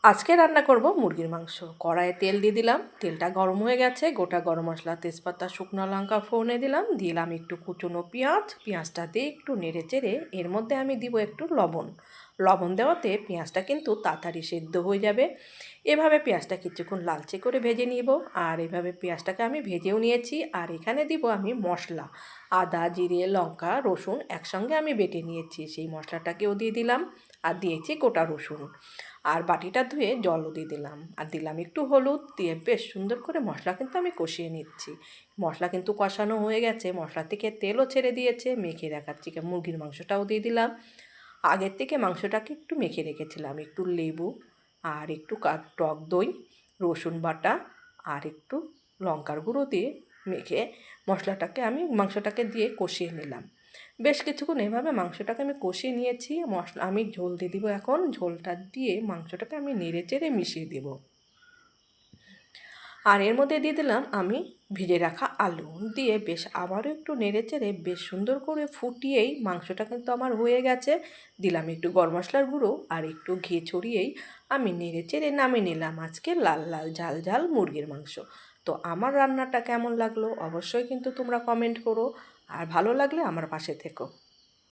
আজকে রান্না করব মুরগির মাংস। কড়াইয়ে তেল দিয়ে দিলাম, তেলটা গরম হয়ে গেছে। গোটা গরম মশলা, তেজপাতা, শুকনো লঙ্কা ফোড়নে দিলাম একটু কুচনো পেঁয়াজ। পেঁয়াজটা দিয়ে একটু নেড়ে চেড়ে এর মধ্যে আমি দিব একটু লবণ। লবণ দেওয়াতে পেঁয়াজটা কিন্তু তাড়াতাড়ি সেদ্ধ হয়ে যাবে। এভাবে পেঁয়াজটা কিছুক্ষণ লালচে করে ভেজে নিব। আর এভাবে পেঁয়াজটাকে আমি ভেজেও নিয়েছি। আর এখানে দিব আমি মশলা, আদা, জিরে, লঙ্কা, রসুন একসঙ্গে আমি বেটে নিয়েছি, সেই মশলাটাকেও দিয়ে দিলাম। আর দিয়েছি গোটা রসুন। আর বাটিটা ধুয়ে জলও দিয়ে দিলাম, আর দিলাম একটু হলুদ দিয়ে বেশ সুন্দর করে মশলা কিন্তু আমি কষিয়ে নিচ্ছি। মশলা কিন্তু কষানো হয়ে গেছে, মশলা থেকে তেলও ছেড়ে দিয়েছে। মেখে রাখার চিকেন মুরগির মাংসটাও দিয়ে দিলাম। আগের থেকে মাংসটাকে একটু মেখে রেখেছিলাম, একটু লেবু আর একটু টক দই, রসুন বাটা আর একটু লঙ্কার গুঁড়ো দিয়ে মেখে মশলাটাকে আমি মাংসটাকে দিয়ে কষিয়ে নিলাম। বেশ কিছুক্ষণ এভাবে মাংসটাকে আমি কষিয়ে নিয়েছি। মশলা আমি ঝোল দিয়ে দিব, এখন ঝোলটা দিয়ে মাংসটাকে আমি নেড়ে চেড়ে মিশিয়ে দেব। আর এর মধ্যে দিয়ে দিলাম আমি ভেজে রাখা আলু, দিয়ে বেশ আবারও একটু নেড়ে চেড়ে বেশ সুন্দর করে ফুটিয়েই মাংসটা কিন্তু আমার হয়ে গেছে। দিলাম একটু গরম মশলার গুঁড়ো আর একটু ঘি ছড়িয়েই আমি নেড়ে চেড়ে নামিয়ে নিলাম আজকে লাল লাল ঝাল ঝাল মুরগির মাংস। তো আমার রান্নাটা কেমন লাগলো অবশ্যই কিন্তু তোমরা কমেন্ট করো, আর ভালো লাগলে আমার পাশে থেকো।